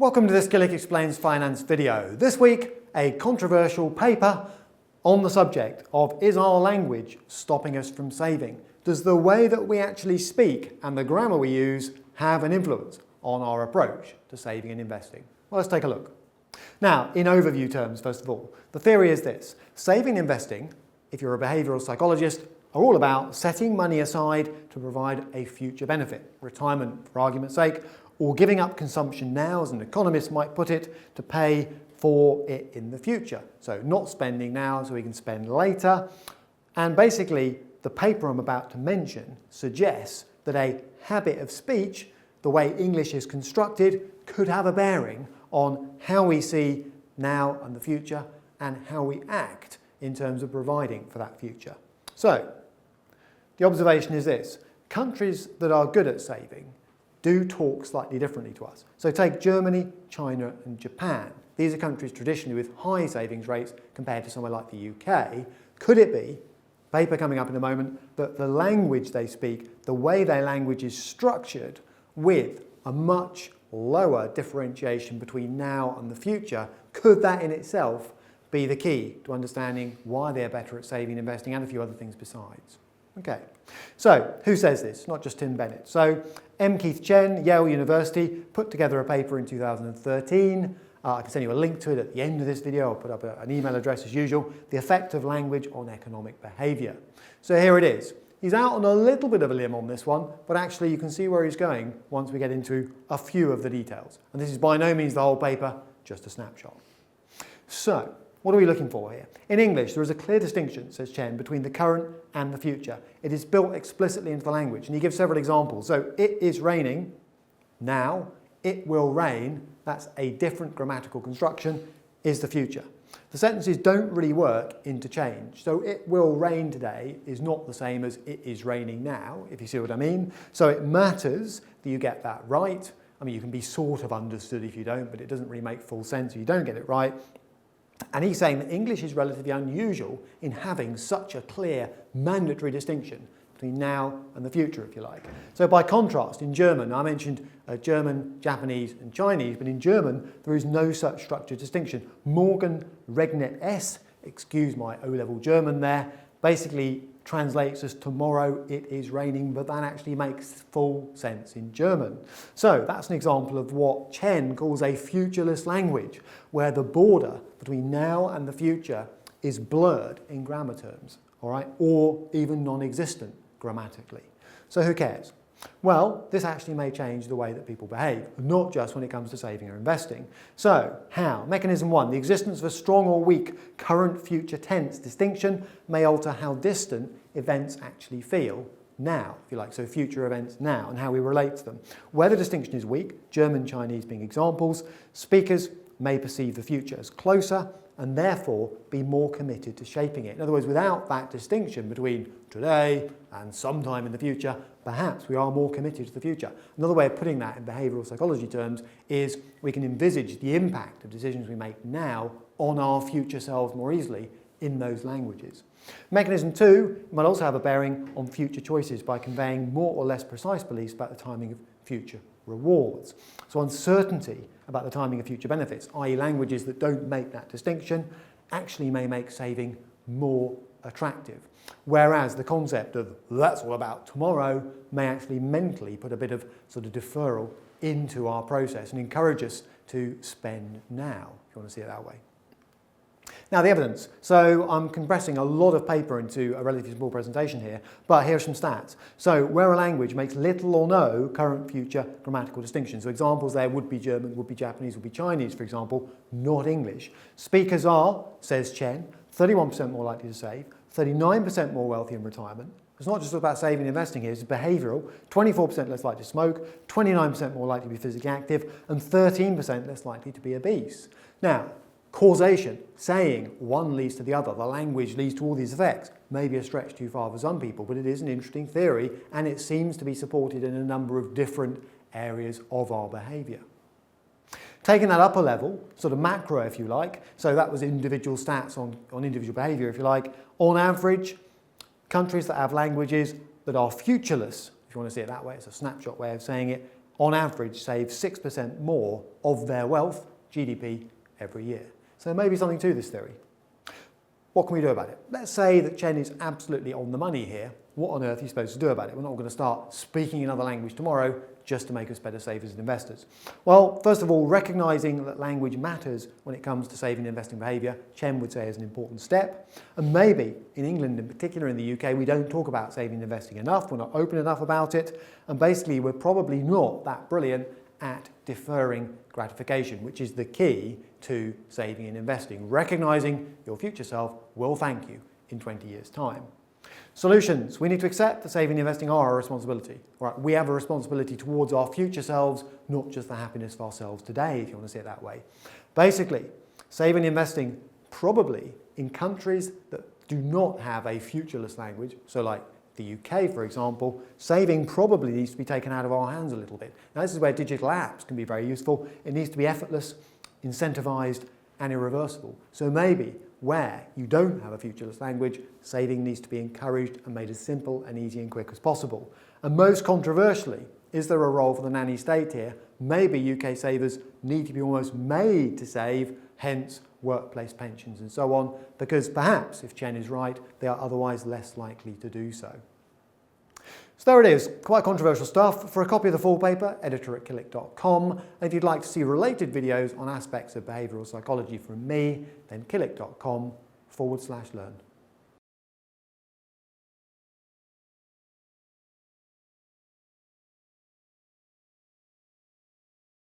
Welcome to this Killik Explains finance video. This week, a controversial paper on the subject of is our language stopping us from saving? Does the way that we actually speak and the grammar we use have an influence on our approach to saving and investing? Well, let's take a look. Now, in overview terms, first of all, the theory is this. Saving and investing, if you're a behavioural psychologist, are all about setting money aside to provide a future benefit, retirement for argument's sake, or giving up consumption now, as an economist might put it, to pay for it in the future. So not spending now so we can spend later. And basically, the paper I'm about to mention suggests that a habit of speech, the way English is constructed, could have a bearing on how we see now and the future and how we act in terms of providing for that future. So, the observation is this. Countries that are good at saving do talk slightly differently to us. So take Germany, China and Japan. These are countries traditionally with high savings rates compared to somewhere like the UK. Could it be, paper coming up in a moment, that the language they speak, the way their language is structured with a much lower differentiation between now and the future, could that in itself be the key to understanding why they're better at saving and investing and a few other things besides? Okay, so who says this? Not just Tim Bennett. So M. Keith Chen, Yale University, put together a paper in 2013. I can send you a link to it at the end of this video. I'll put up an email address as usual. The effect of language on economic behaviour. So here it is. He's out on a little bit of a limb on this one, but actually you can see where he's going once we get into a few of the details. And this is by no means the whole paper, just a snapshot. So, what are we looking for here? In English, there is a clear distinction, says Chen, between the current and the future. It is built explicitly into the language, and he gives several examples. So, it is raining now, it will rain, that's a different grammatical construction, is the future. The sentences don't really work interchange. So, it will rain today is not the same as it is raining now, if you see what I mean. So, it matters that you get that right. I mean, you can be sort of understood if you don't, but it doesn't really make full sense if you don't get it right. And he's saying that English is relatively unusual in having such a clear mandatory distinction between now and the future, if you like. So by contrast, in German, I mentioned German, Japanese and Chinese, but in German there is no such structured distinction. Morgen regnet es, excuse my O-level German there, basically translates as tomorrow it is raining, but that actually makes full sense in German. So that's an example of what Chen calls a futureless language, where the border between now and the future is blurred in grammar terms, all right, or even non-existent grammatically. So who cares? Well, this actually may change the way that people behave, not just when it comes to saving or investing. So, how? Mechanism one, the existence of a strong or weak current-future tense distinction may alter how distant events actually feel now, if you like, so future events now, and how we relate to them. Where the distinction is weak, German, Chinese being examples, speakers may perceive the future as closer and therefore be more committed to shaping it. In other words, without that distinction between today and sometime in the future, perhaps we are more committed to the future. Another way of putting that in behavioural psychology terms is we can envisage the impact of decisions we make now on our future selves more easily in those languages. Mechanism two might also have a bearing on future choices by conveying more or less precise beliefs about the timing of future rewards. So uncertainty about the timing of future benefits, i.e. languages that don't make that distinction, actually may make saving more attractive. Whereas the concept of that's all about tomorrow may actually mentally put a bit of sort of deferral into our process and encourage us to spend now, if you want to see it that way. Now the evidence. So I'm compressing a lot of paper into a relatively small presentation here, but here are some stats. So where a language makes little or no current-future grammatical distinction. So examples there would be German, would be Japanese, would be Chinese, for example, not English. Speakers are, says Chen, 31% more likely to save, 39% more wealthy in retirement. It's not just about saving and investing here, it's behavioural. 24% less likely to smoke, 29% more likely to be physically active, and 13% less likely to be obese. Now, causation, saying one leads to the other, the language leads to all these effects, may be a stretch too far for some people, but it is an interesting theory and it seems to be supported in a number of different areas of our behaviour. Taking that up a level, sort of macro if you like, so that was individual stats on individual behaviour if you like, on average, countries that have languages that are futureless, if you want to see it that way, it's a snapshot way of saying it, on average save 6% more of their wealth, GDP, every year. So there may be something to this theory. What can we do about it? Let's say that Chen is absolutely on the money here. What on earth are you supposed to do about it? We're not going to start speaking another language tomorrow just to make us better savers and investors. Well, first of all, recognising that language matters when it comes to saving and investing behaviour, Chen would say is an important step. And maybe, in England in particular, in the UK, we don't talk about saving and investing enough, we're not open enough about it, and basically we're probably not that brilliant at deferring gratification, which is the key to saving and investing. Recognising your future self will thank you in 20 years' time. Solutions. We need to accept that saving and investing are our responsibility. Right? We have a responsibility towards our future selves, not just the happiness of ourselves today, if you want to see it that way. Basically, saving and investing probably in countries that do not have a futureless language, so like the UK, for example, saving probably needs to be taken out of our hands a little bit. Now, this is where digital apps can be very useful. It needs to be effortless, incentivised, and irreversible. So maybe where you don't have a futureless language, saving needs to be encouraged and made as simple and easy and quick as possible. And most controversially, is there a role for the nanny state here? Maybe UK savers need to be almost made to save, hence workplace pensions and so on, because perhaps, if Chen is right, they are otherwise less likely to do so. So there it is, quite controversial stuff. For a copy of the full paper, editor@killik.com. And if you'd like to see related videos on aspects of behavioural psychology from me, then killik.com/learn.